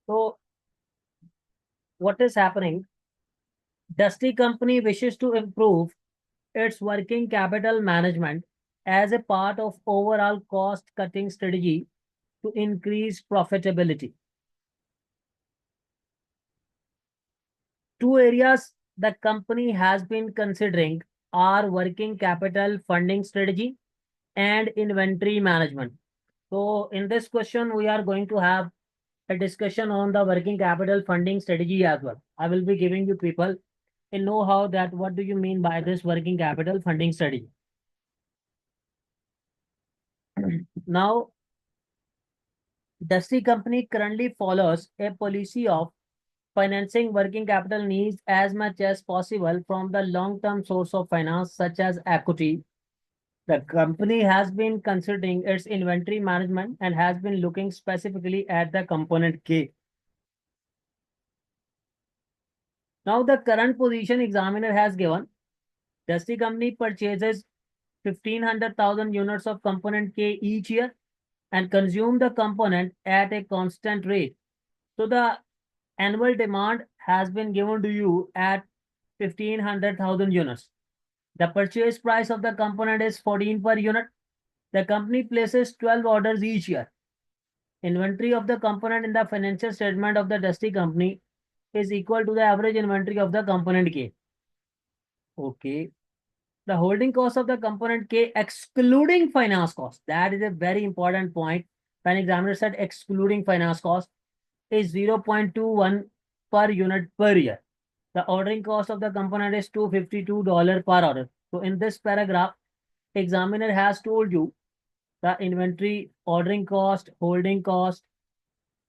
So what is happening? Dusty Company wishes to improve its working capital management as a part of overall cost cutting strategy to increase profitability. Two areas the company has been considering are working capital funding strategy and inventory management. So in this question, we are going to have a discussion on the working capital funding strategy as well. I will be giving you people a know-how that what do you mean by this working capital funding strategy. Now, Dusty Company currently follows a policy of financing working capital needs as much as possible from the long-term source of finance, such as equity. The company has been considering its inventory management and has been looking specifically at the component K. Now, the current position examiner has given, Dusty Company purchases 1,500,000 units of component K each year and consume the component at a constant rate. So the annual demand has been given to you at 1,500,000 units. The purchase price of the component is 14 per unit. The company places 12 orders each year. Inventory of the component in the financial statement of the Dusty Company is equal to the average inventory of the component K. Okay. The holding cost of the component K excluding finance cost. That is a very important point. When examiner said excluding finance cost is 0.21 per unit per year. The ordering cost of the component is $252 per order. So in this paragraph, examiner has told you the inventory, ordering cost, holding cost,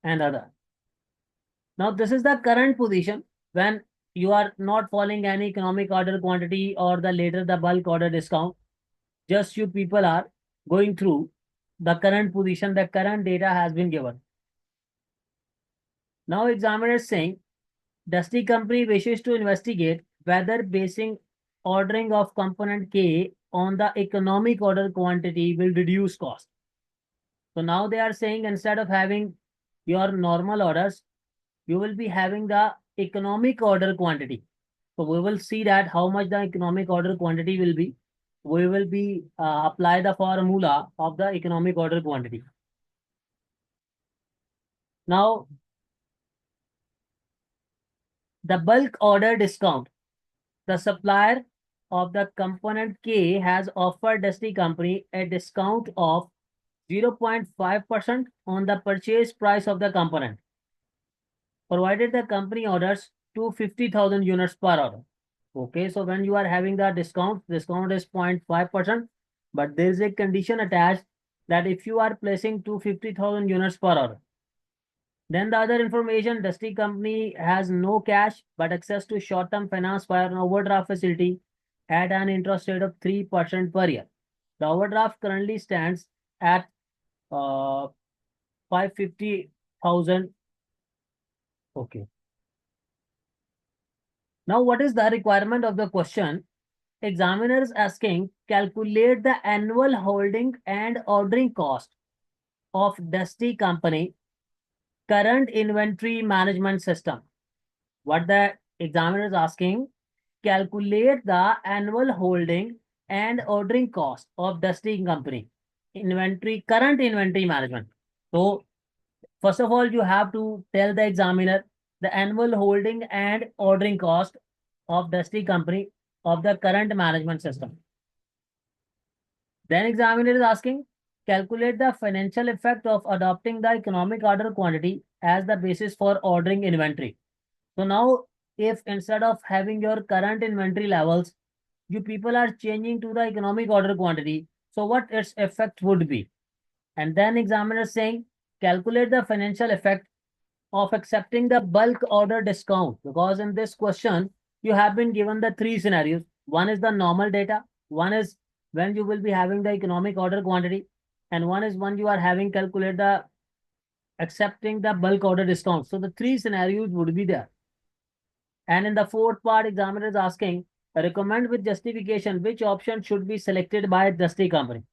and other. Now this is the current position when you are not following any economic order quantity or the later the bulk order discount. Just you people are going through the current position, the current data has been given. Now examiner is saying Dusty Company wishes to investigate whether basing ordering of component K on the economic order quantity will reduce cost. So now they are saying instead of having your normal orders, you will be having the economic order quantity. So we will see that how much the economic order quantity will be. We will be apply the formula of the economic order quantity. Now, the bulk order discount. The supplier of the component K has offered Dusty Company a discount of 0.5% on the purchase price of the component, provided the company orders 250,000 units per order. Okay, so when you are having the discount is 0.5%, but there is a condition attached that if you are placing 250,000 units per order, then the other information, Dusty Company has no cash but access to short-term finance via an overdraft facility at an interest rate of 3% per year. The overdraft currently stands at 550,000. Okay. Now, what is the requirement of the question? Examiner is asking, calculate the annual holding and ordering cost of Dusty Company current inventory management system. What the examiner is asking, calculate the annual holding and ordering cost of Dusty Company current inventory management. So first of all, you have to tell the examiner the annual holding and ordering cost of Dusty Company of the current management system. Then examiner is asking, calculate the financial effect of adopting the economic order quantity as the basis for ordering inventory. So now, if instead of having your current inventory levels, you people are changing to the economic order quantity, so what its effect would be? And then examiner is saying, calculate the financial effect of accepting the bulk order discount, because in this question, you have been given the three scenarios. One is the normal data, one is when you will be having the economic order quantity, and one is when you are having calculate the accepting the bulk order discount. So the three scenarios would be there. And in the fourth part, examiner is asking, recommend with justification which option should be selected by Dusty Company.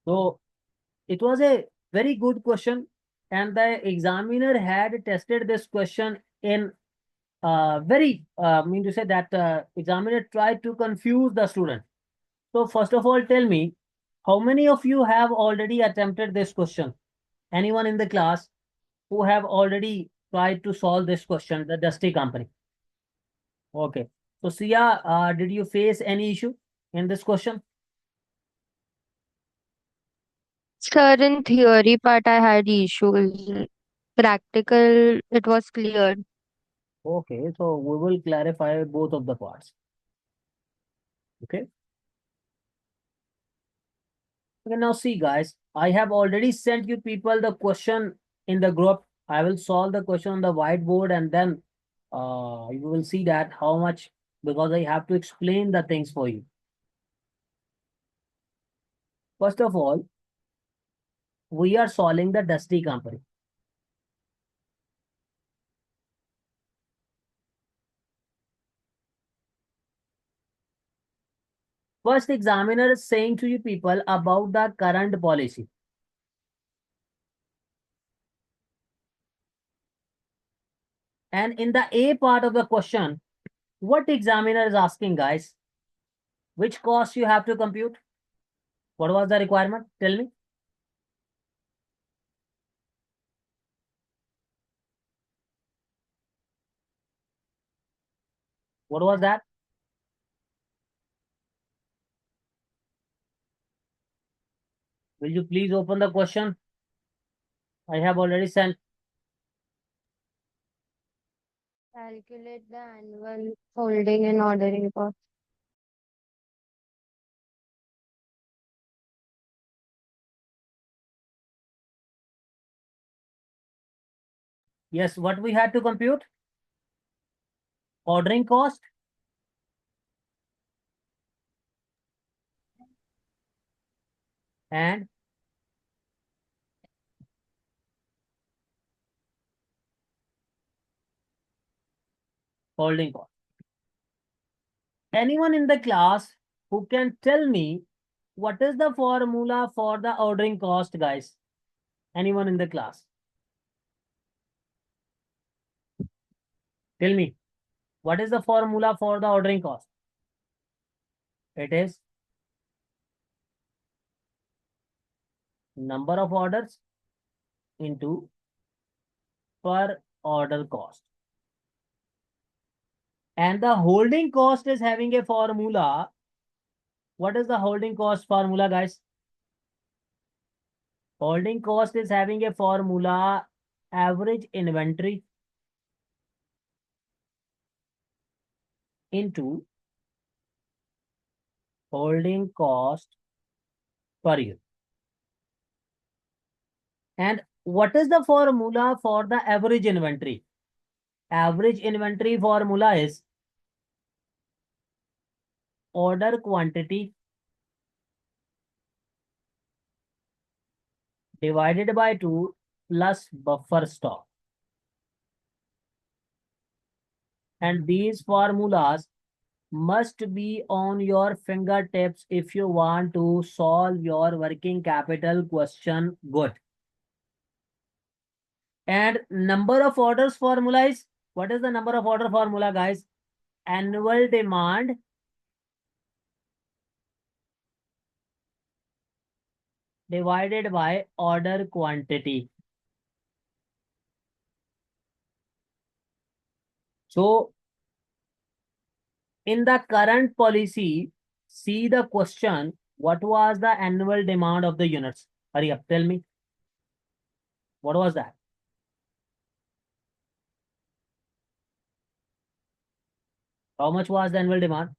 So it was a very good question, and the examiner had tested this question in very mean to say that examiner tried to confuse the student. So first of all, tell me, how many of you have already attempted this question? Anyone in the class who have already tried to solve this question, the Dusty company? Okay. So Sia, did you face any issue in this question? Sir, in theory part, I had issues. Practical, it was clear. Okay, so we will clarify both of the parts. Okay. Okay, now see guys, I have already sent you people the question in the group. I will solve the question on the whiteboard and then you will see that how much, because I have to explain the things for you. First of all, we are solving the Dusty company. First, examiner is saying to you people about the current policy. And in the A part of the question, what examiner is asking, guys? Which cost you have to compute? What was the requirement? Tell me. What was that? Will you please open the question? I have already sent. Calculate the annual holding and ordering cost. Yes, what we had to compute? Ordering cost and holding cost. Anyone in the class who can tell me what is the formula for the ordering cost, guys? Anyone in the class? Tell me, what is the formula for the ordering cost? It is number of orders into per order cost. And the holding cost is having a formula. What is the holding cost formula, guys? Holding cost is having a formula, average inventory into holding cost per unit. And what is the formula for the average inventory? Average inventory formula is order quantity divided by 2 plus buffer stock. And these formulas must be on your fingertips if you want to solve your working capital question good. And number of orders formula is, what is the number of order formula, guys? Annual demand divided by order quantity. So in the current policy, see the question, what was the annual demand of the units? Hurry up, tell me. What was that? How much was the annual demand?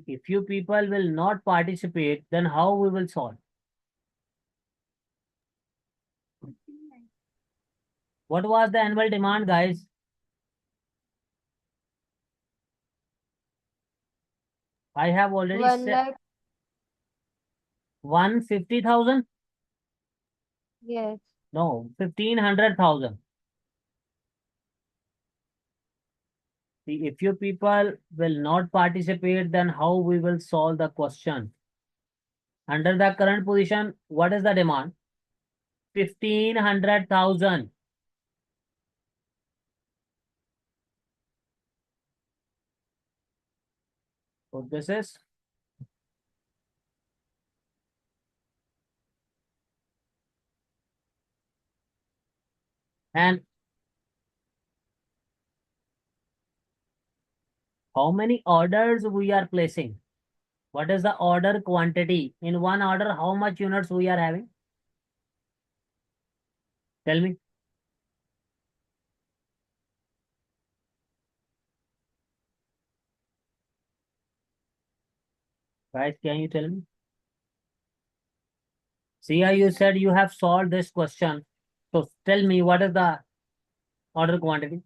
If you people will not participate, then how we will solve? What was the annual demand, guys? I have already One said lakh, 150,000. yes. No, 1,500,000. See, if you people will not participate, then how we will solve the question? Under the current position, what is the demand? 1500,000. So this is and how many orders we are placing? What is the order quantity? In one order, how much units we are having? Tell me. Guys, can you tell me? See, you said you have solved this question. So tell me, what is the order quantity?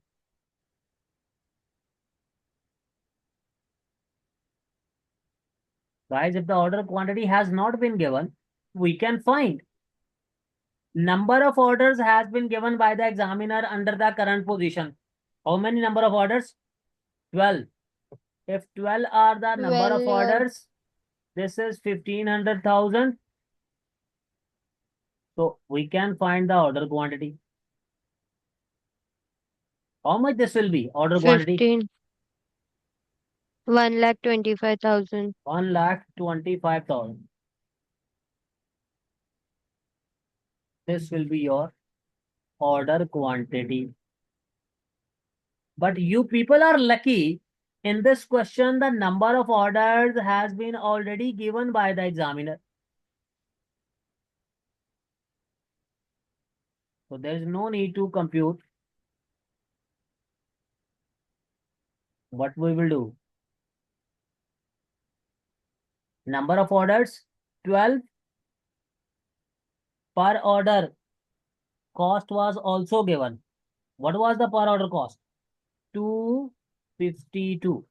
Guys, if the order quantity has not been given, we can find. Number of orders has been given by the examiner under the current position. How many number of orders? 12. If 12 are the number Well, of orders, this is 1500,000. So we can find the order quantity. How much this will be? Order quantity? 15, 1,25,000. 1,25,000. This will be your order quantity. But you people are lucky. In this question, the number of orders has been already given by the examiner. So there is no need to compute. What we will do? Number of orders, 12 per order. Cost was also given. What was the per order cost? 252.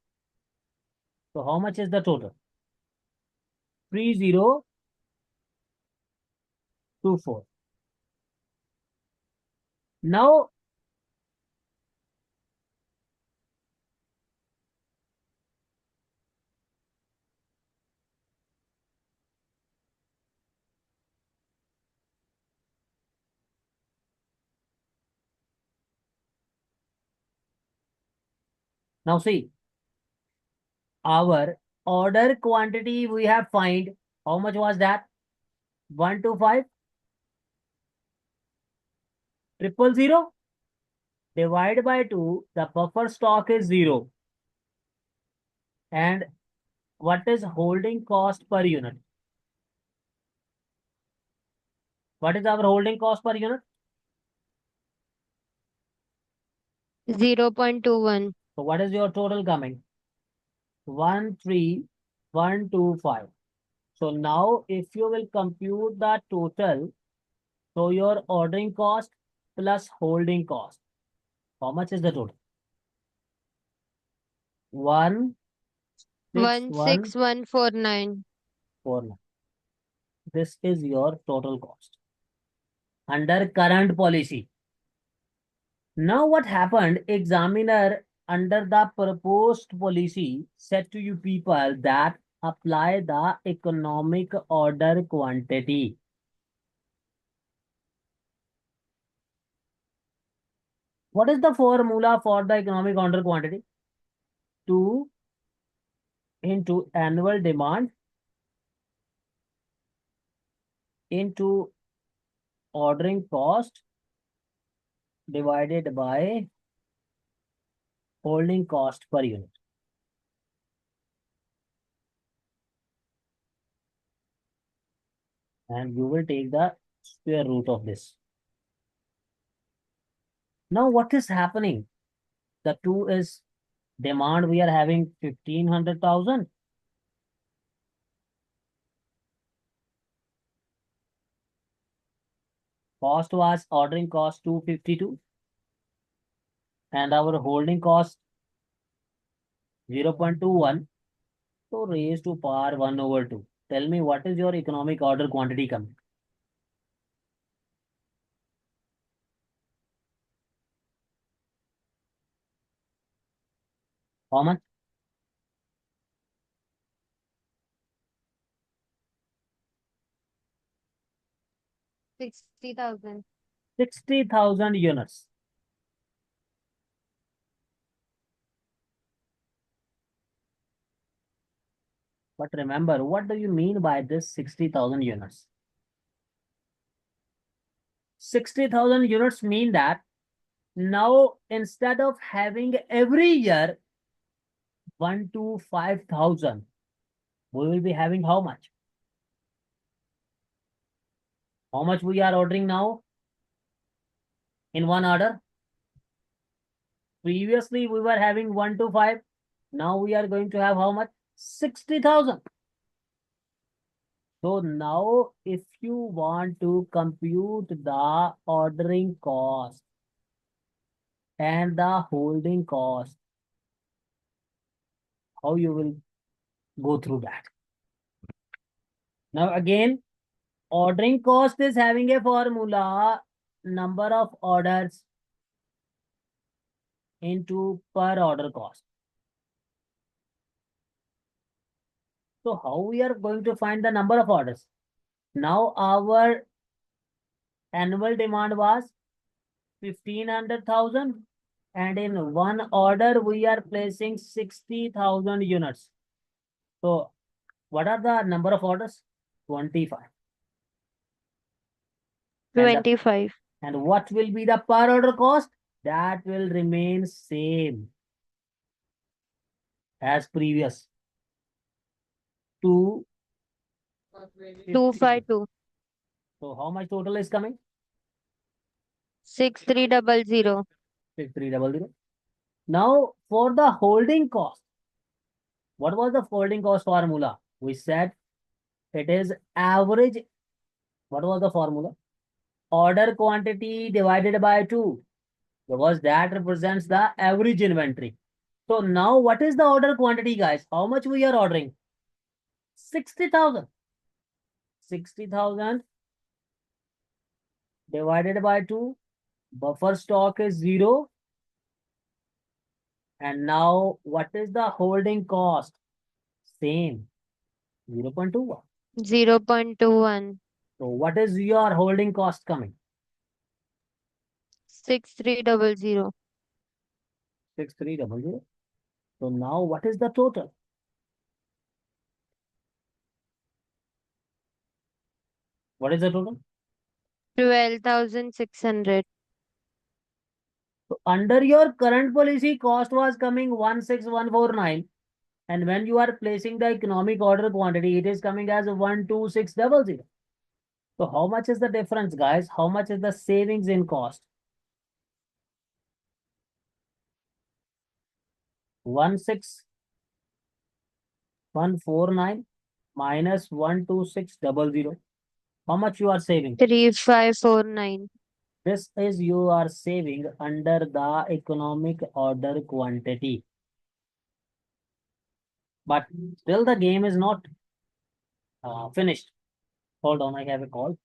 So how much is the total? 3024. Now, see, our order quantity we have find. How much was that? 125 000 divide by 2. The buffer stock is 0. And what is holding cost per unit? What is our holding cost per unit? 0.21. So what is your total coming? 13,125. So now if you will compute the total, so your ordering cost plus holding cost, how much is the total? 16149. 16149. This is your total cost under current policy. Now what happened? Examiner under the proposed policy said to you people that apply the economic order quantity. What is the formula for the economic order quantity? 2 into annual demand into ordering cost divided by holding cost per unit. And you will take the square root of this. Now what is happening? The 2 is demand, we are having 1500,000. Cost was ordering cost 252. And our holding cost 0.21. So raised to power 1/2. Tell me what is your economic order quantity coming? How much? 60,000. 60,000 units. But remember, what do you mean by this 60,000 units? 60,000 units mean that now instead of having every year 1 to 5,000, we will be having how much? How much we are ordering now in one order? Previously, we were having 1 to 5. Now we are going to have how much? 60,000. So now if you want to compute the ordering cost and the holding cost, how you will go through that? Now again, ordering cost is having a formula, number of orders into per order cost. So how we are going to find the number of orders? Now our annual demand was 1500,000 and in one order we are placing 60,000 units. So what are the number of orders? 25. And 25. and what will be the per order cost? That will remain same as previous. 250. 252. So how much total is coming? 6300. 6300. Now for the holding cost, what was the holding cost formula? We said it is average. What was the formula? Order quantity divided by 2, because that represents the average inventory. So now what is the order quantity, guys? How much we are ordering? 60,000. 60,000 divided by 2. Buffer stock is 0. And now what is the holding cost? Same, 0.21. 0.21. So what is your holding cost coming? 6300. 6300. So now what is the total? What is the total? 12,600. So under your current policy, cost was coming 16149. And when you are placing the economic order quantity, it is coming as 12600. So how much is the difference, guys? How much is the savings in cost? 16149 minus 12600. How much you are saving? 3549. This is you are saving under the economic order quantity. But still the game is not finished. Hold on, I have a call.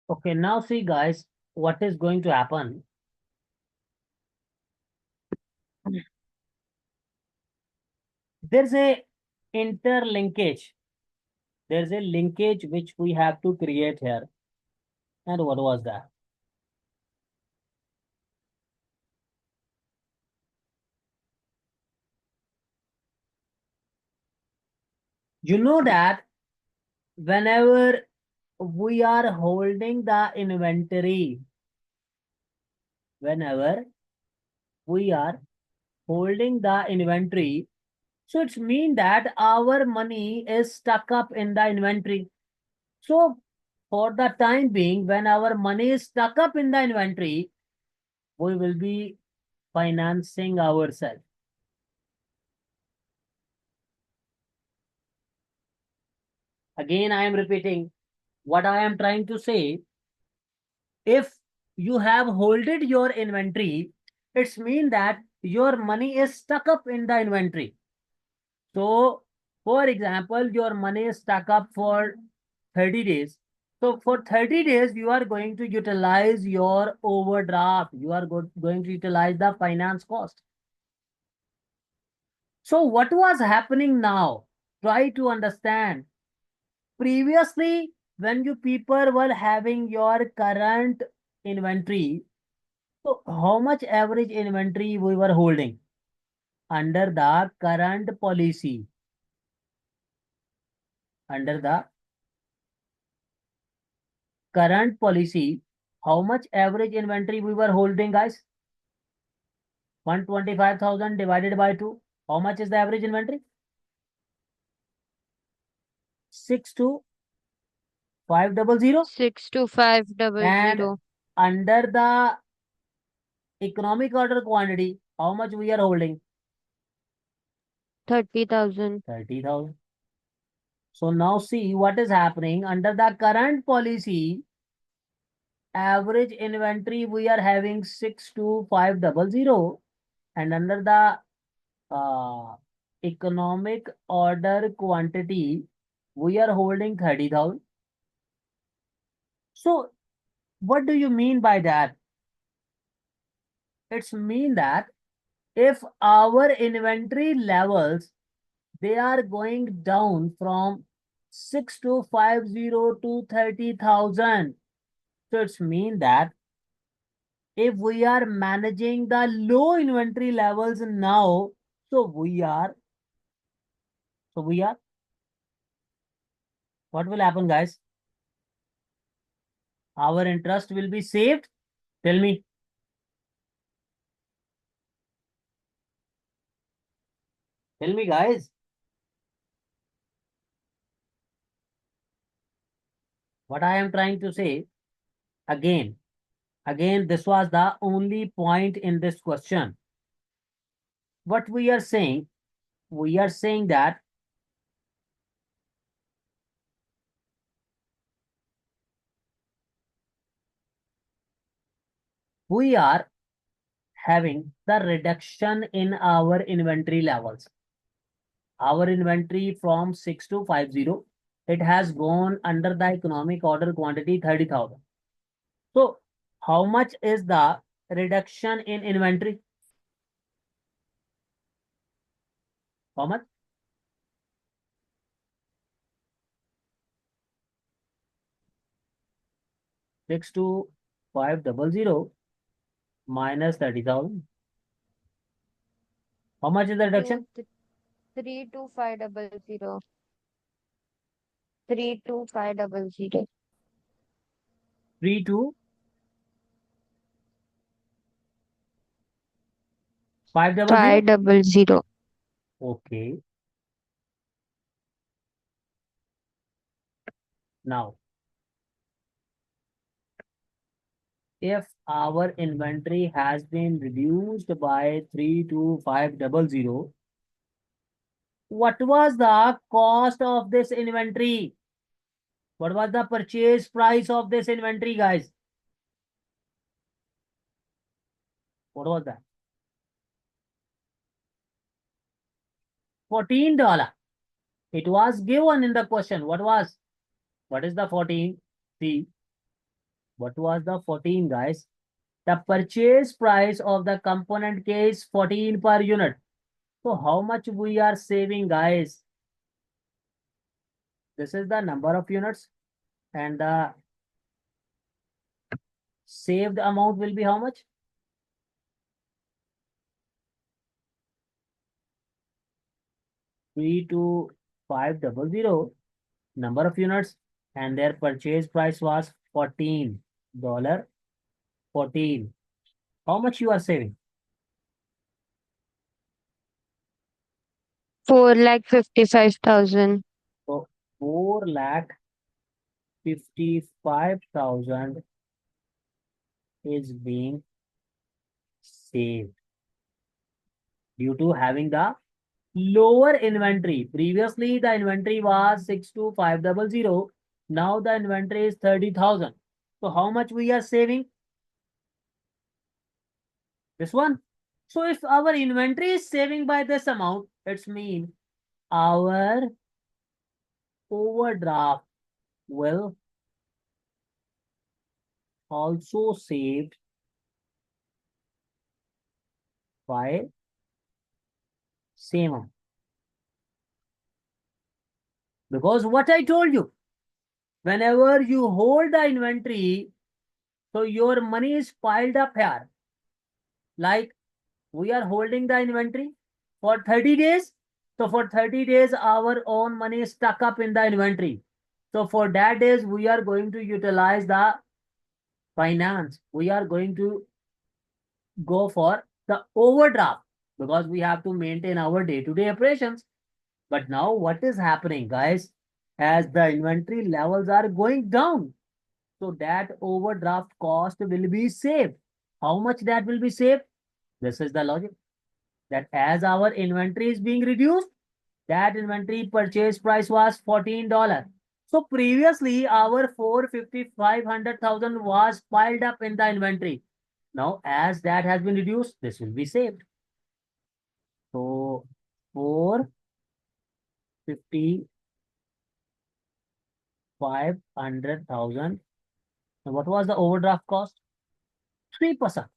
Okay, now see guys, what is going to happen. There's a interlinkage. There's a linkage which we have to create here. And what was that? You know that whenever we are holding the inventory, whenever we are holding the inventory, so it's mean that our money is stuck up in the inventory. So for the time being, when our money is stuck up in the inventory, we will be financing ourselves. Again, I am repeating what I am trying to say. If you have holded your inventory, it's mean that your money is stuck up in the inventory. So, for example, your money is stuck up for 30 days. So, for 30 days, you are going to utilize your overdraft. You are going to utilize the finance cost. So, what was happening now? Try to understand. Previously, when you people were having your current inventory, so how much average inventory we were holding under the current policy? Under the current policy, how much average inventory we were holding, guys? 125,000 divided by 2. How much is the average inventory? 62500. 62500. And under the economic order quantity, how much we are holding? 30,000. 30,000. So now see what is happening under the current policy. Average inventory we are having 62500, and under the economic order quantity we are holding 30,000. So what do you mean by that? It's mean that if our inventory levels, they are going down from 6250 to 30,000. So it's mean that if we are managing the low inventory levels now, so we are, what will happen, guys? Our interest will be saved. Tell me. Tell me, guys. What I am trying to say, again, this was the only point in this question. What we are saying that we are having the reduction in our inventory levels. Our inventory from 6250, it has gone under the economic order quantity 30,000. So how much is the reduction in inventory? How much? 62500 minus 30,000. How much is the reduction? 32500. 32500. 32500. 500. Okay. Now, if our inventory has been reduced by 32500, what was the cost of this inventory? What was the purchase price of this inventory, guys? What was that? $14. It was given in the question. What is the 14? See, what was the 14, guys? The purchase price of the component K is 14 per unit. So how much we are saving, guys? This is the number of units, and the saved amount will be how much? 32500, number of units, and their purchase price was $14. 14. How much you are saving? 4,55,000. So 4,55,000 is being saved due to having the lower inventory. Previously, the inventory was 62500. Now the inventory is 30,000. So how much we are saving? This one. So if our inventory is saving by this amount, it's mean our overdraft will also saved by same amount. Because what I told you, whenever you hold the inventory, so your money is piled up here. Like we are holding the inventory for 30 days. So for 30 days, our own money is stuck up in the inventory. So for that days, we are going to utilize the finance. We are going to go for the overdraft because we have to maintain our day-to-day operations. But now what is happening, guys? As the inventory levels are going down, so that overdraft cost will be saved. How much that will be saved? This is the logic. That as our inventory is being reduced, that inventory purchase price was $14. So previously our 450,500,000 was piled up in the inventory. Now as that has been reduced, this will be saved. So 450,500,000. And what was the overdraft cost? 3%.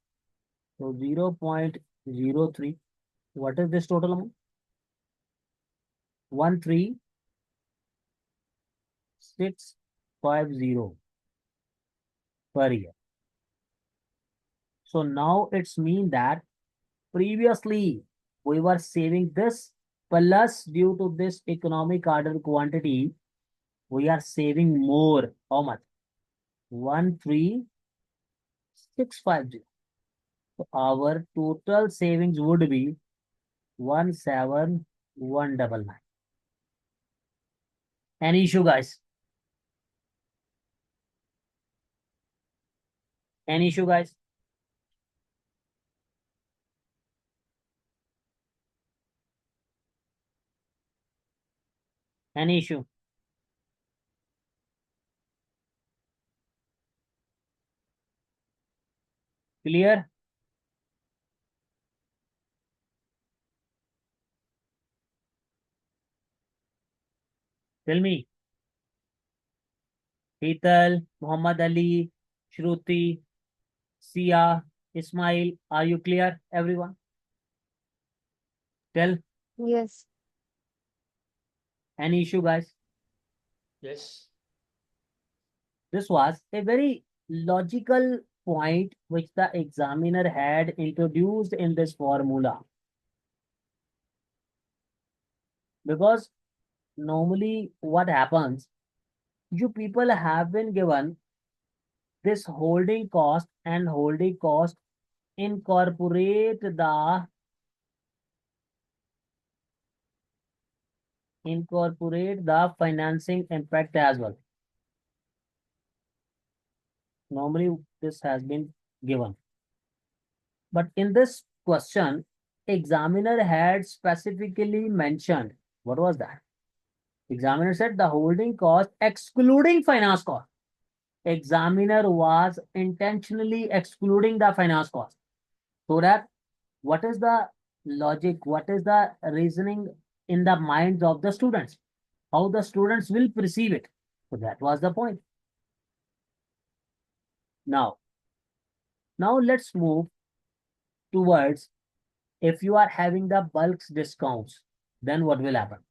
So 0.03. What is this total amount? 13,650 per year. So now it's mean that previously we were saving this, plus due to this economic order quantity, we are saving more. How much? 13,650. So our total savings would be 17,199. Any issue, guys? Any issue, guys? Any issue? Clear? Tell me. Hetal, Muhammad Ali, Shruti, Sia, Ismail, are you clear, everyone? Tell. Yes. Any issue, guys? Yes. This was a very logical point which the examiner had introduced in this formula. Because normally what happens, you people have been given this holding cost, and holding cost incorporate the financing impact as well. Normally this has been given. But in this question, examiner had specifically mentioned, what was that? Examiner said the holding cost excluding finance cost. Examiner was intentionally excluding the finance cost. So that what is the logic, what is the reasoning in the minds of the students? How the students will perceive it. So that was the point. Now let's move towards if you are having the bulks discounts, then what will happen?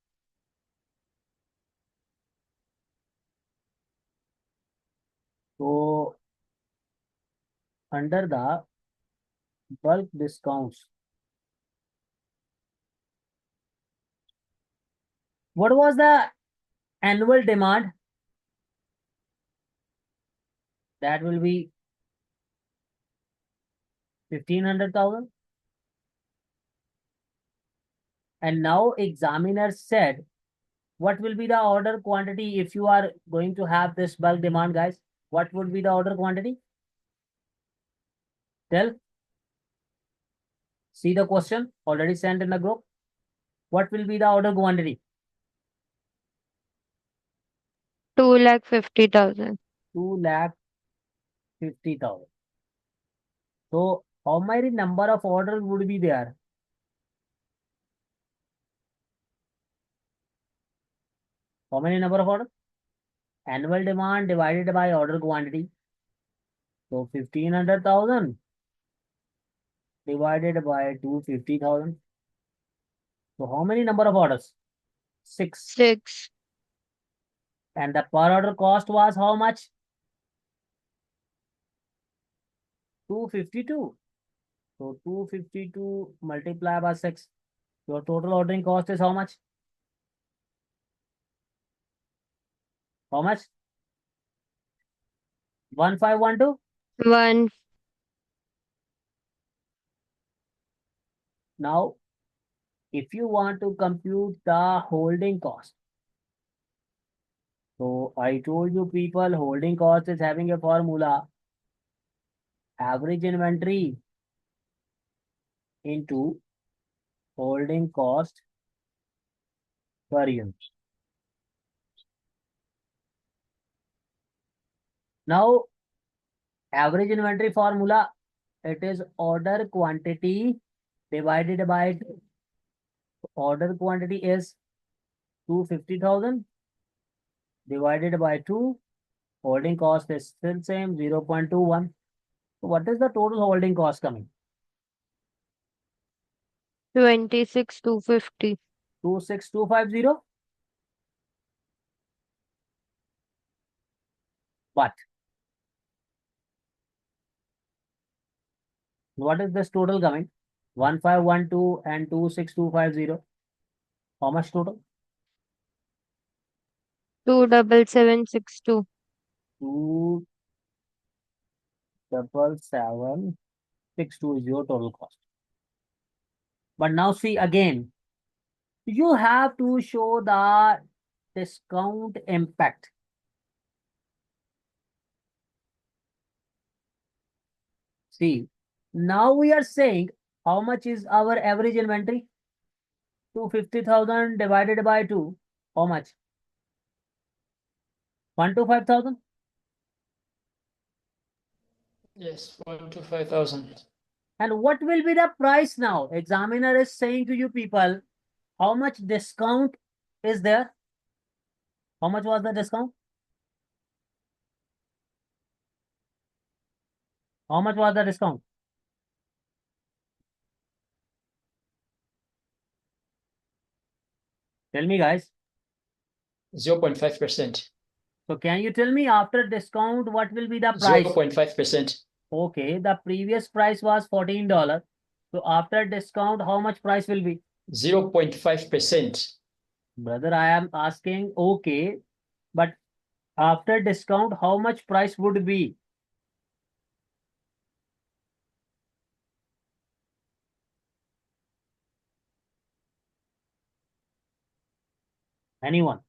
So under the bulk discounts, what was the annual demand? That will be 1500,000. And now examiner said, what will be the order quantity if you are going to have this bulk demand, guys? What would be the order quantity? Tell. See the question already sent in the group. What will be the order quantity? 2,50,000. 2,50,000. So how many number of orders would be there? How many number of orders? Annual demand divided by order quantity. So 1,500,000 divided by 250,000. So how many number of orders? 6. 6. And the per order cost was how much? 252. So 252 multiplied by 6. Your total ordering cost is how much? How much? 1512. 1. Now, if you want to compute the holding cost, so I told you people holding cost is having a formula, average inventory into holding cost per unit. Now, average inventory formula, it is order quantity divided by order quantity is 250,000 divided by 2. Holding cost is still same 0.21. So what is the total holding cost coming? 26,250. 26250. But what is this total coming? 1512 and 26250. How much total? 27762. 27762 is your total cost. But now see again, you have to show the discount impact. See, now we are saying how much is our average inventory? 250,000 divided by 2. How much? 125,000. Yes, 125,000. And what will be the price now? Examiner is saying to you people, how much discount is there? How much was the discount? How much was the discount? Tell me, guys. 0.5%. So can you tell me after discount, what will be the price? 0.5%. Okay, the previous price was $14. So after discount, how much price will be? 0.5%. Brother, I am asking, okay, but after discount, how much price would be? Anyone?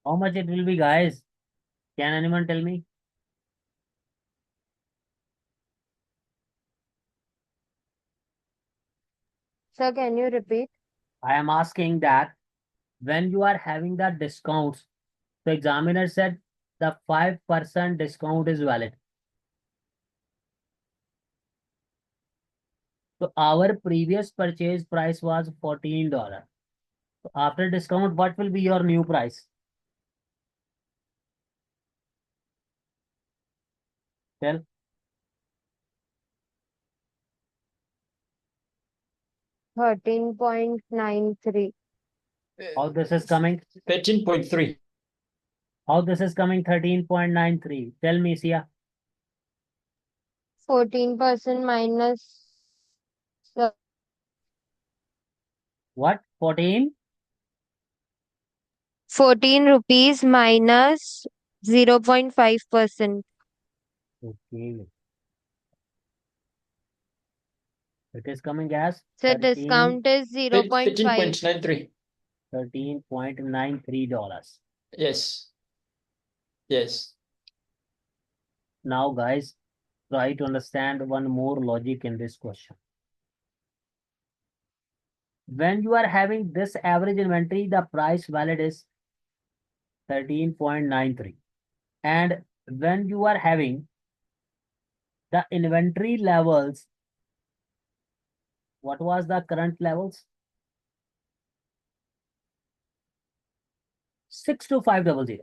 How much it will be, guys? Can anyone tell me? Sir, can you repeat? I am asking that when you are having the discounts, the examiner said the 5% discount is valid. So our previous purchase price was $14. So after discount, what will be your new price? Tell. 13.93. How this is coming? 13.3. How this is coming 13.93? Tell me, Sia. 14% minus uh, What? 14? 14 rupees minus 0.5%. Okay. It is coming as So discount is 0.5. 13.93. $13.93. Yes. Yes. Now, guys, try to understand one more logic in this question. When you are having this average inventory, the price valid is 13.93. And when you are having the inventory levels, what was the current levels? 62500.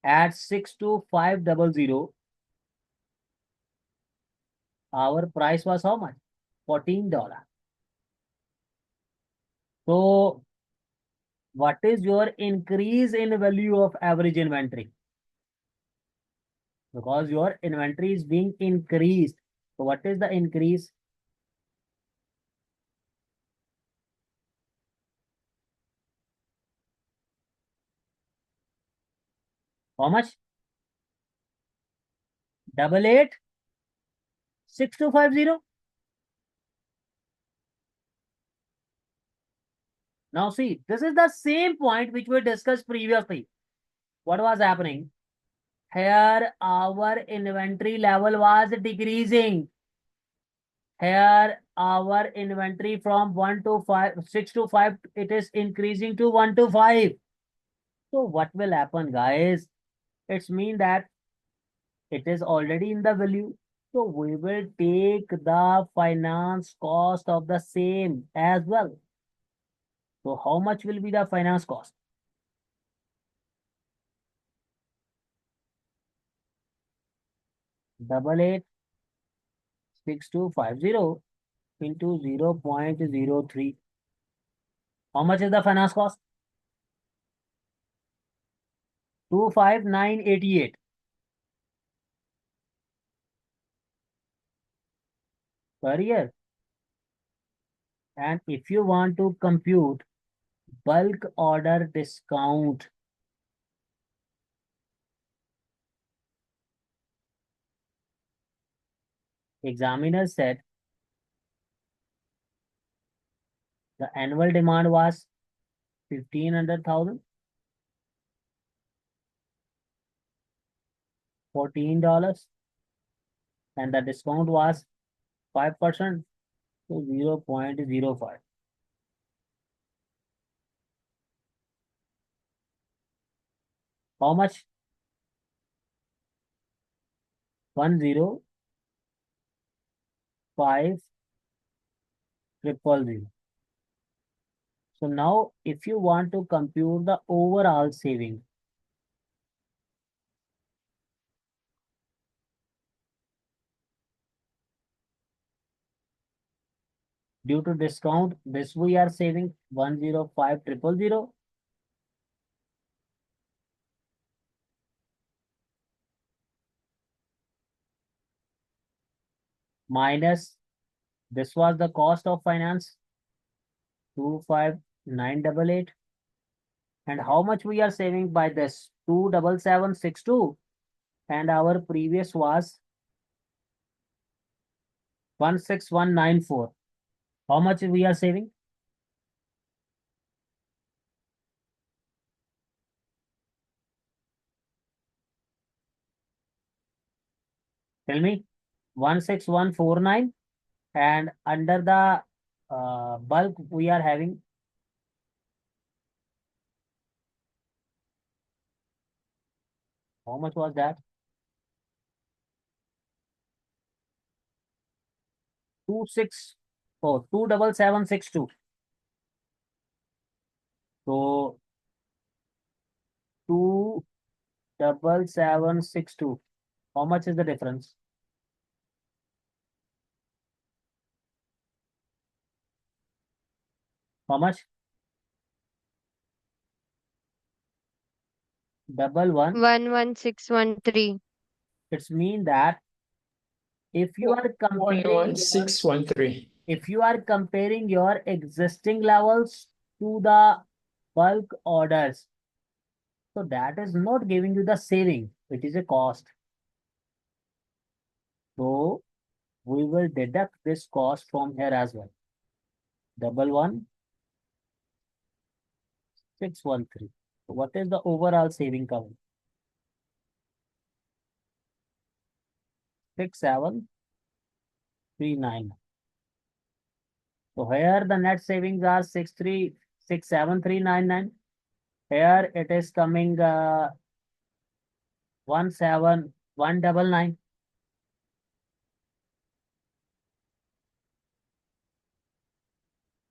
At 62500, our price was how much? $14. So what is your increase in value of average inventory? Because your inventory is being increased. So what is the increase? How much? 886250. Now see, this is the same point which we discussed previously. What was happening? Here our inventory level was decreasing. Here our inventory from 1 to 5, 6 to 5, it is increasing to 1 to 5. So what will happen, guys? It's mean that it is already in the value. So we will take the finance cost of the same as well. So how much will be the finance cost? Double 86250 into 0.03. How much is the finance cost? 25988. Per year. And if you want to compute bulk order discount, examiner said the annual demand was 1500,000, $14, and the discount was 5%, so 0.05. How much? 105,000. So now if you want to compute the overall saving, due to discount, this we are saving 105,000 minus this was the cost of finance 25988, and how much we are saving by this 27762, and our previous was 16194. How much we are saving? Tell me. 16149, and under the bulk we are having how much was that? 27762. So 27762. How much is the difference? How much? Double one. 11613. It's mean that if you are comparing 11613. if you are comparing your existing levels to the bulk orders, so that is not giving you the saving, it is a cost. So we will deduct this cost from here as well. Double one 613. So what is the overall saving coming? 67399. So here the net savings are 67399. Here it is coming 17199.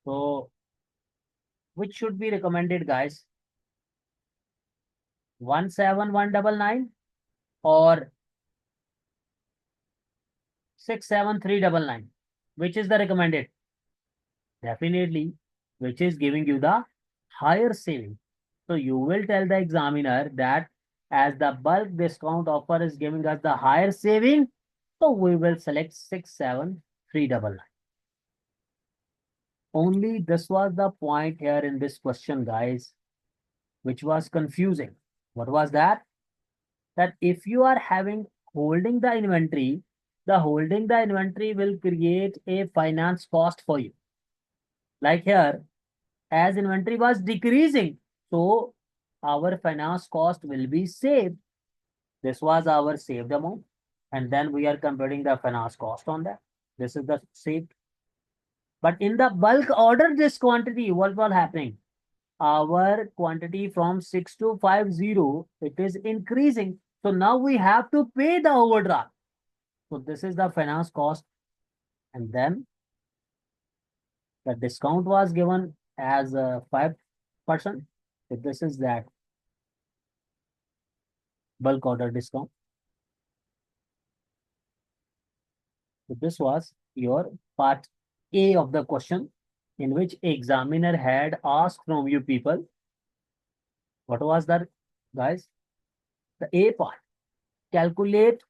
So which should be recommended, guys? 17199 or 67399? Which is the recommended? Definitely, which is giving you the higher saving. So you will tell the examiner that as the bulk discount offer is giving us the higher saving, so we will select 67399. Only this was the point here in this question, guys, which was confusing. What was that? That if you are having holding the inventory, the holding the inventory will create a finance cost for you. Like here, as inventory was decreasing, so our finance cost will be saved. This was our saved amount, and then we are comparing the finance cost on that. This is the saved. But in the bulk order, this quantity, what was happening? Our quantity from 6250, it is increasing. So now we have to pay the overdraft. So this is the finance cost. And then the discount was given as 5%. So this is that bulk order discount. So this was your part A of the question, in which examiner had asked from you people. What was that, guys? The A part. Calculate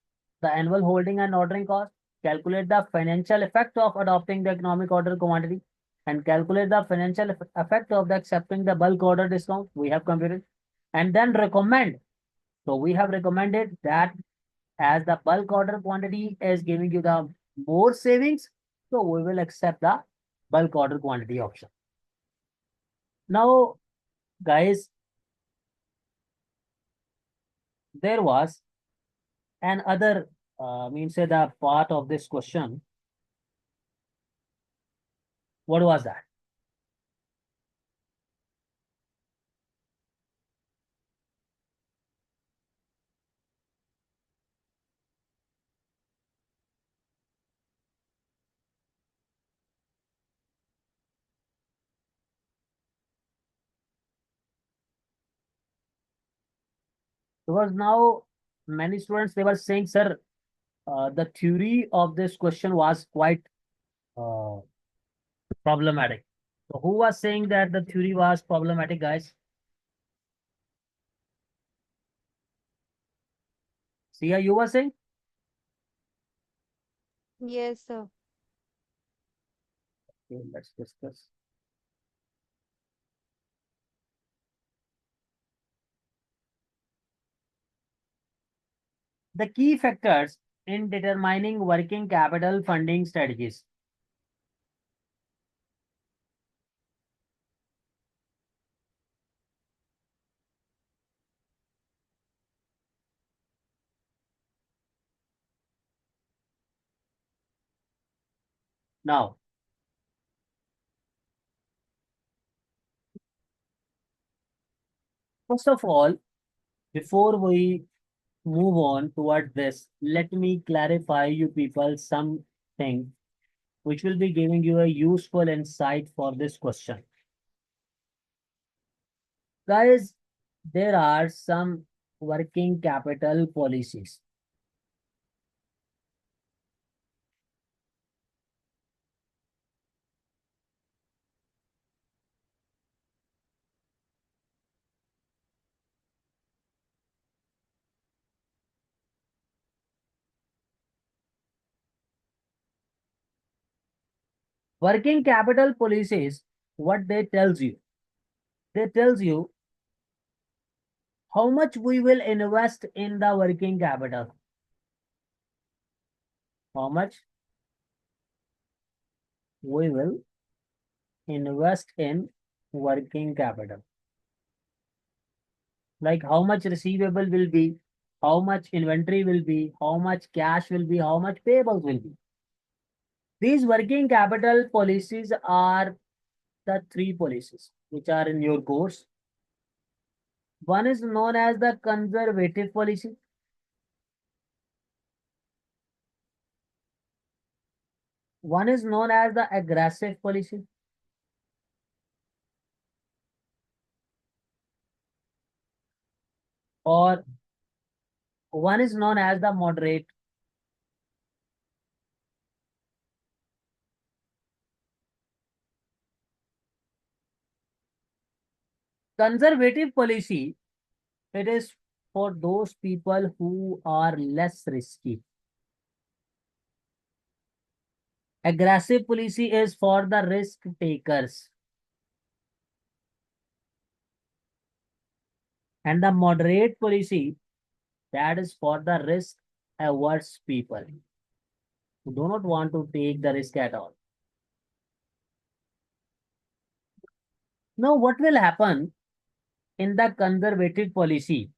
the annual holding and ordering cost. Calculate the financial effect of adopting the economic order quantity, and calculate the financial effect of the accepting the bulk order discount. We have computed. And then recommend. So we have recommended that as the bulk order quantity is giving you the more savings, so we will accept the bulk order quantity option. Now, guys, there was another means say the part of this question. What was that? Because now many students they were saying, sir, the theory of this question was quite uh, problematic. So who was saying that the theory was problematic, guys? Sia, you were saying? Yes, sir. Okay, let's discuss. The key factors in determining working capital funding strategies. Now, first of all, before we move on toward this, let me clarify you people something which will be giving you a useful insight for this question. Guys, there are some working capital policies. Working capital policies, what they tells you? They tells you how much we will invest in the working capital. How much we will invest in working capital. Like how much receivable will be, how much inventory will be, how much cash will be, how much payables will be. These working capital policies are the three policies which are in your course. One is known as the conservative policy. One is known as the aggressive policy. Or one is known as the moderate. Conservative policy, it is for those people who are less risky. Aggressive policy is for the risk takers. And the moderate policy, that is for the risk averse people who do not want to take the risk at all. Now, what will happen in the conservative policy?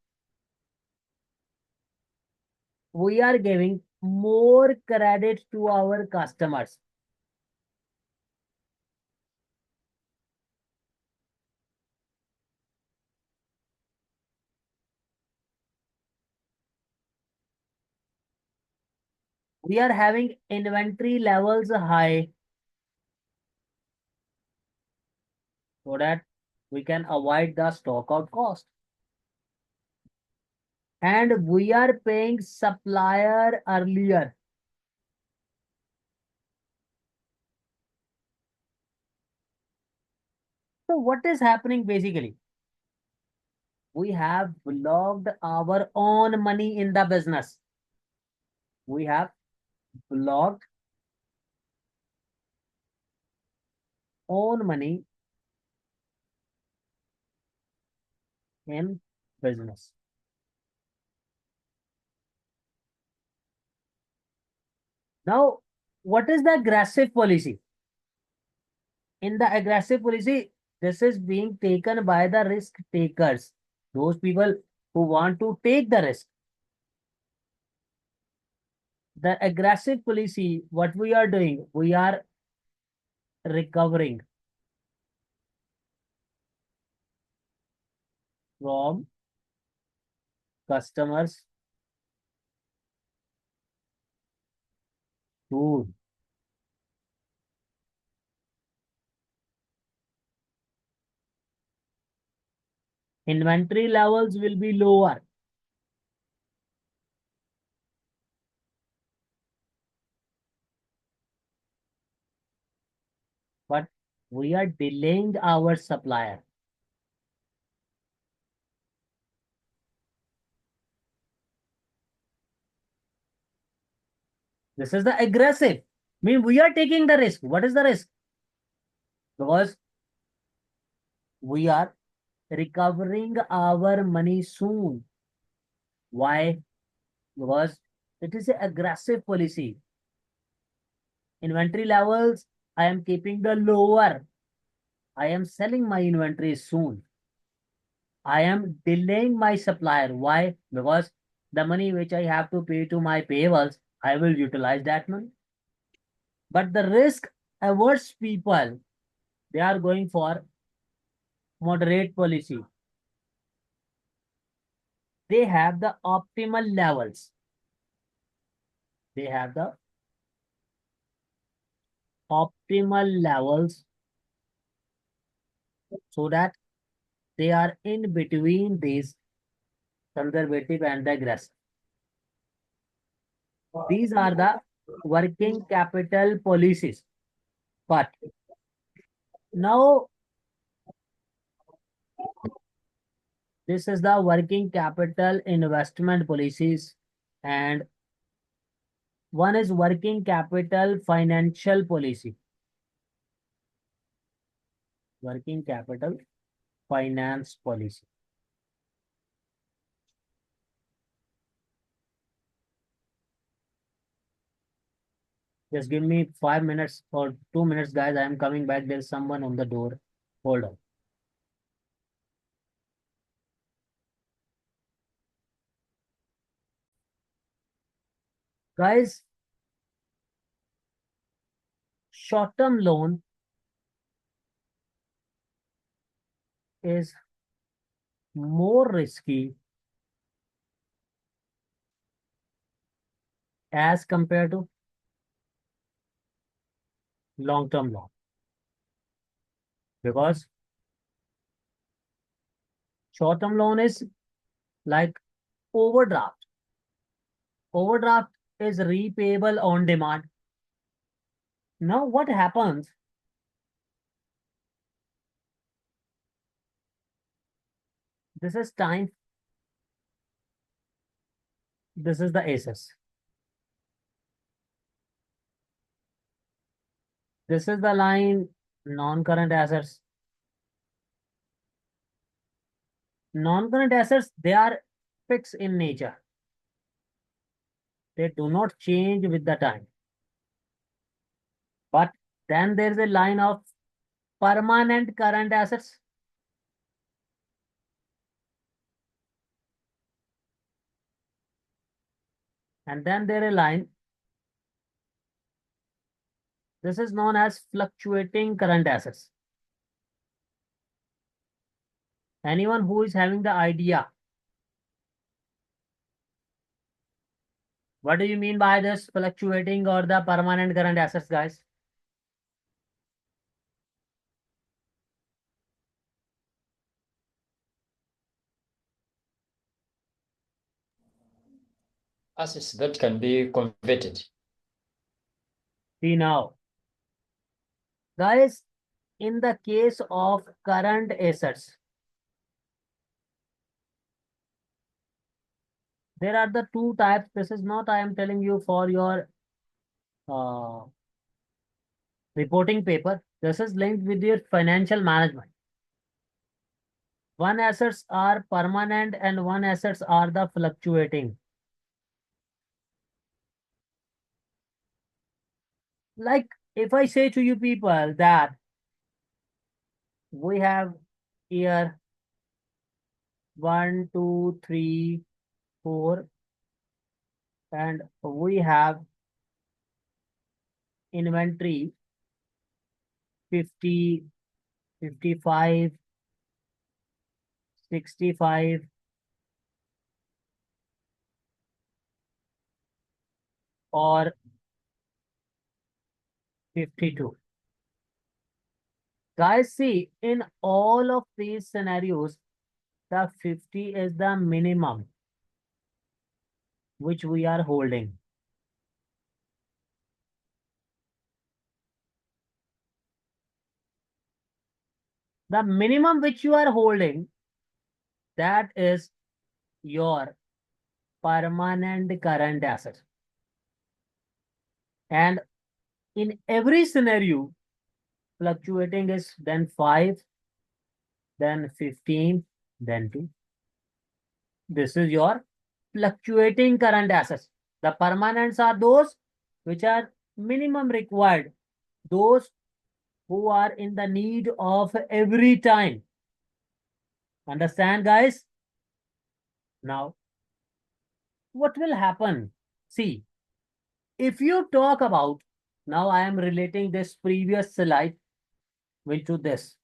We are giving more credit to our customers. We are having inventory levels high so that we can avoid the stock out cost. And we are paying supplier earlier. So what is happening basically? We have blocked our own money in the business. We have blocked own money in business. Now, what is the aggressive policy? In the aggressive policy, this is being taken by the risk takers, those people who want to take the risk. The aggressive policy, what we are doing, we are recovering from customers who inventory levels will be lower. But we are delaying our supplier. This is the aggressive. Mean we are taking the risk. What is the risk? Because we are recovering our money soon. Why? Because it is an aggressive policy. Inventory levels, I am keeping the lower. I am selling my inventory soon. I am delaying my supplier. Why? Because the money which I have to pay to my payables, I will utilize that money. But the risk averse people, they are going for moderate policy. They have the optimal levels. They have the optimal levels so that they are in between these conservative and the aggressive. These are the working capital policies. But now this is the working capital investment policies, and one is working capital financial policy. Working capital finance policy. Just give me 5 minutes or 2 minutes, guys. I am coming back. There's someone on the door. Hold on. Guys, short-term loan is more risky as compared to long-term loan, because short-term loan is like overdraft. Overdraft is repayable on demand. Now what happens? This is time. This is the assets. This is the line non-current assets. Non-current assets, they are fixed in nature. They do not change with the time. But then there is a line of permanent current assets. And then there is a line. This is known as fluctuating current assets. Anyone who is having the idea, what do you mean by this fluctuating or the permanent current assets, guys? Assets that can be converted. See now, guys, in the case of current assets, there are the two types. This is not, I am telling you for your reporting paper. This is linked with your financial management. One assets are permanent and one assets are the fluctuating. Like if I say to you people that we have here 1, 2, 3, 4, and we have inventory 50, 55, 65, or 52. Guys, see, in all of these scenarios, the 50 is the minimum which we are holding. The minimum which you are holding, that is your permanent current asset. And in every scenario, fluctuating is then 5, then 15, then 2. This is your fluctuating current assets. The permanents are those which are minimum required, those who are in the need of every time. Understand, guys? Now, what will happen? See, if you talk about, now I am relating this previous slide into this.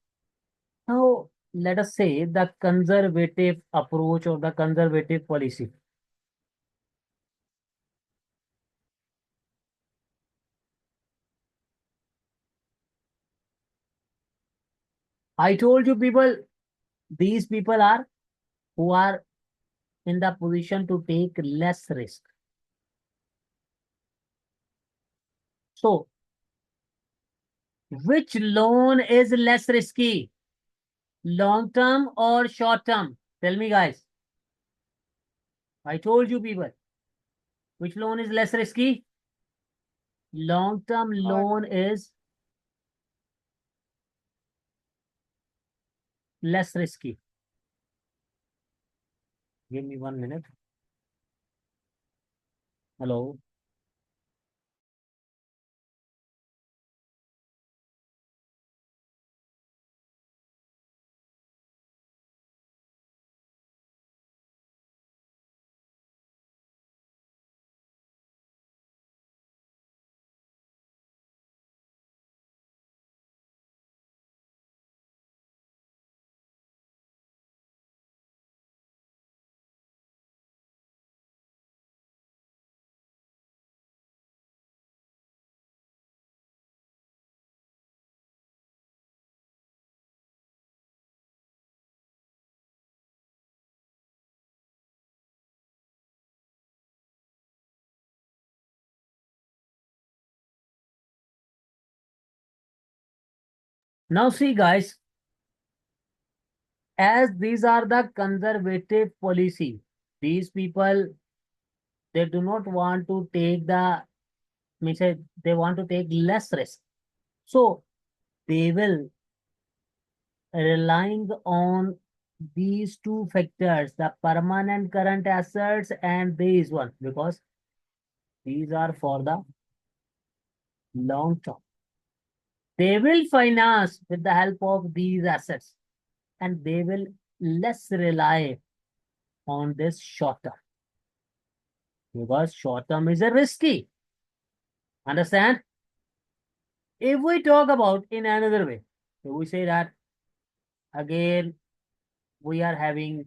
Now, let us say the conservative approach or the conservative policy. I told you people, these people are who are in the position to take less risk. So, which loan is less risky? Long term or short term? Tell me, guys. I told you people. Which loan is less risky? Long term loan is less risky? Give me 1 minute. Hello. Now see guys, as these are the conservative policy, these people, they do not want to take the, means they want to take less risk. So they will relying on these two factors, the permanent current assets and these one, because these are for the long term. They will finance with the help of these assets and they will less rely on this short term, because short term is a risky. Understand? If we talk about in another way, if we say that again, we are having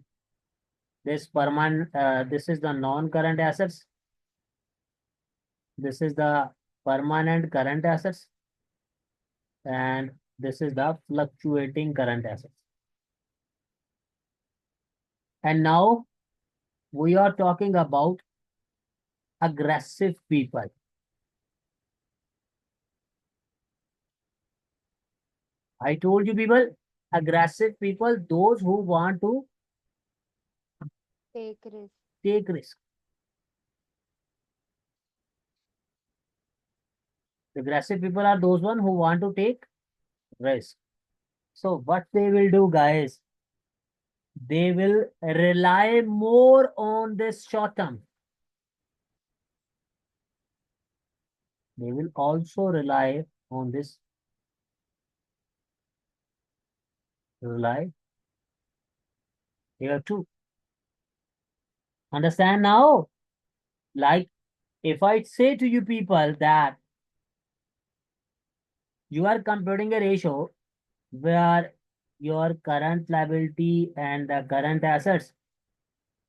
this permanent, this is the non-current assets. This is the permanent current assets. And this is the fluctuating current assets. And now we are talking about aggressive people. I told you people, aggressive people, those who want to Take risk. take risk. Aggressive people are those one who want to take risk. So what they will do, guys, they will rely more on this short term. They will also rely on this, rely here too. Understand now? Like if I say to you people that you are computing a ratio where your current liability and the current assets,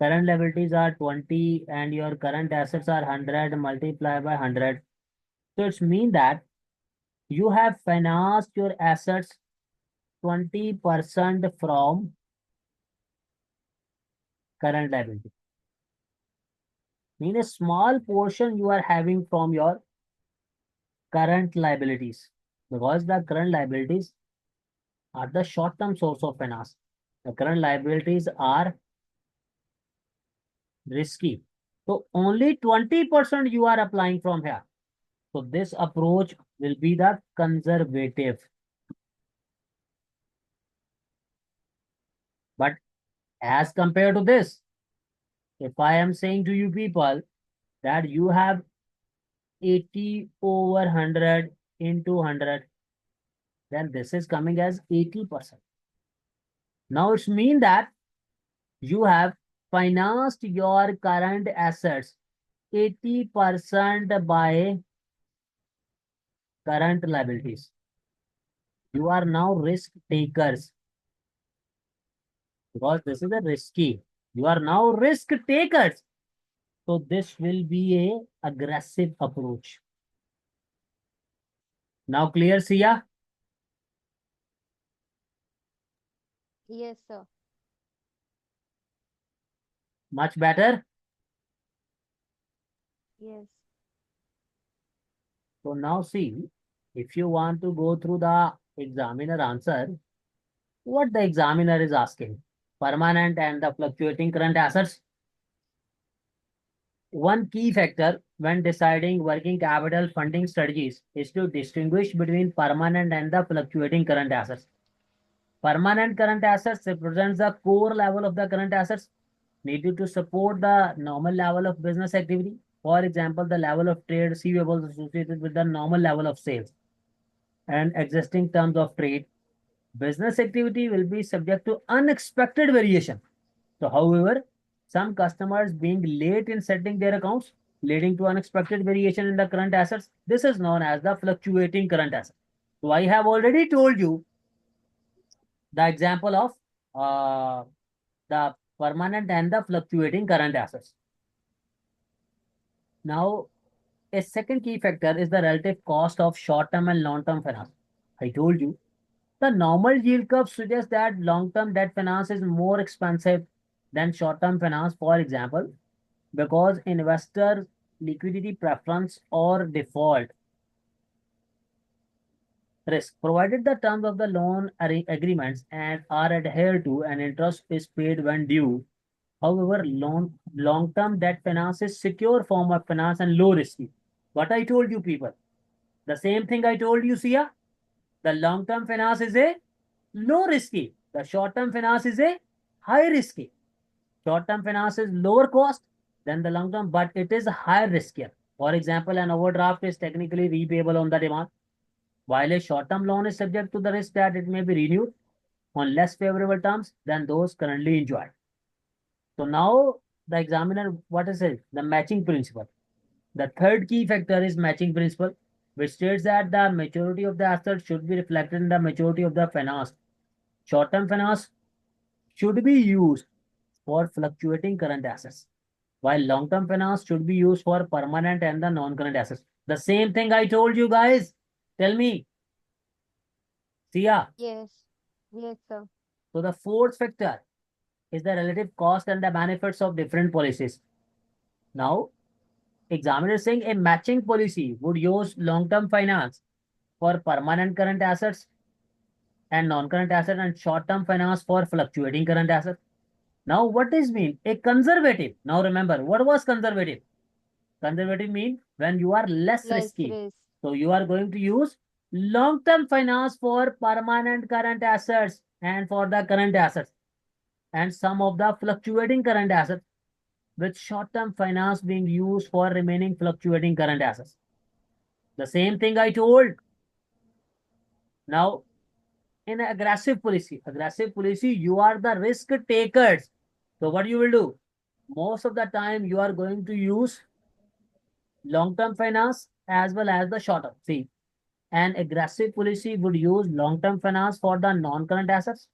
current liabilities are 20 and your current assets are 100 multiplied by 100. So it's mean that you have financed your assets 20% from current liability. Mean a small portion you are having from your current liabilities, because the current liabilities are the short-term source of finance. The current liabilities are risky. So only 20% you are applying from here. So this approach will be the conservative. But as compared to this, if I am saying to you people that you have 80 over 100 into 100, then this is coming as 80%. Now it's mean that you have financed your current assets 80% by current liabilities. You are now risk takers, because this is a risky. You are now risk takers. So this will be a aggressive approach. Now clear, Sia? Yes, sir. Much better. Yes. So now see, if you want to go through the examiner answer, what the examiner is asking, permanent and the fluctuating current assets. One key factor when deciding working capital funding strategies is to distinguish between permanent and the fluctuating current assets. Permanent current assets represents the core level of the current assets needed to support the normal level of business activity. For example, the level of trade receivables associated with the normal level of sales and existing terms of trade. Business activity will be subject to unexpected variation. So, however, some customers being late in settling their accounts, leading to unexpected variation in the current assets. This is known as the fluctuating current asset. So, I have already told you the example of the permanent and the fluctuating current assets. Now, a second key factor is the relative cost of short-term and long-term finance. I told you the normal yield curve suggests that long-term debt finance is more expensive than short-term finance, for example, because investor liquidity preference or default risk, provided the terms of the loan agreements and are adhered to and interest is paid when due. However, long-term debt finance is secure form of finance and low risky. What I told you people, the same thing I told you, Sia. The long-term finance is a low risky. The short-term finance is a high risky. Short-term finance is lower cost than the long-term, but it is higher riskier. For example, an overdraft is technically repayable on the demand, while a short-term loan is subject to the risk that it may be renewed on less favorable terms than those currently enjoyed. So now the examiner, what is it? The matching principle. The third key factor is matching principle, which states that the maturity of the asset should be reflected in the maturity of the finance. Short-term finance should be used for fluctuating current assets, while long-term finance should be used for permanent and the non-current assets. The same thing I told you guys. Tell me. Sia. Yes. Yes, sir. So the fourth factor is the relative cost and the benefits of different policies. Now, examiner is saying a matching policy would use long-term finance for permanent current assets and non-current assets and short-term finance for fluctuating current assets. Now, what is mean? A conservative. Now, remember, what was conservative? Conservative mean when you are less Less risky. risk. So, you are going to use long-term finance for permanent current assets and for the current assets and some of the fluctuating current assets, with short-term finance being used for remaining fluctuating current assets. The same thing I told. Now, in aggressive policy, you are the risk takers. So what you will do? Most of the time, you are going to use long-term finance as well as the short-term. See, an aggressive policy would use long-term finance for the non-current assets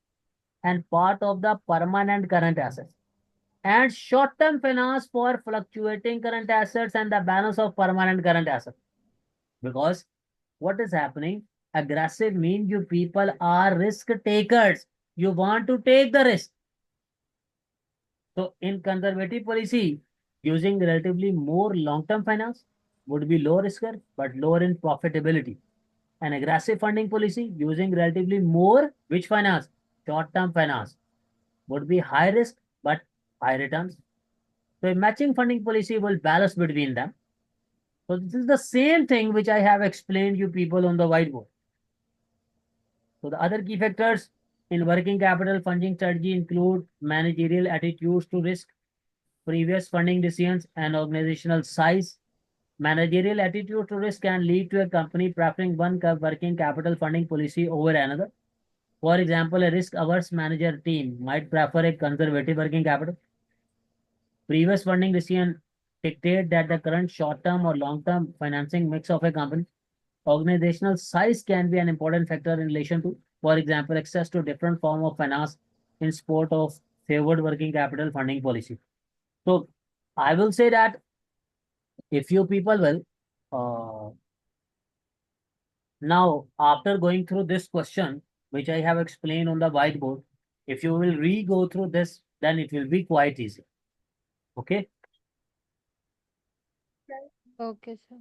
and part of the permanent current assets, and short-term finance for fluctuating current assets and the balance of permanent current assets. Because what is happening? Aggressive means you people are risk takers. You want to take the risk. So in conservative policy, using relatively more long-term finance would be low risker but lower in profitability. An aggressive funding policy using relatively more which finance? Short-term finance would be high risk but high returns. So a matching funding policy will balance between them. So this is the same thing which I have explained you people on the whiteboard. So the other key factors in working capital funding strategy include managerial attitudes to risk, previous funding decisions, and organizational size. Managerial attitude to risk can lead to a company preferring one working capital funding policy over another. For example, a risk-averse manager team might prefer a conservative working capital. Previous funding decision dictate that the current short-term or long-term financing mix of a company. Organizational size can be an important factor in relation to, for example, access to different form of finance in support of favored working capital funding policy. So I will say that if you people will, now after going through this question, which I have explained on the whiteboard, if you will re-go through this, then it will be quite easy. Okay. Okay, sir.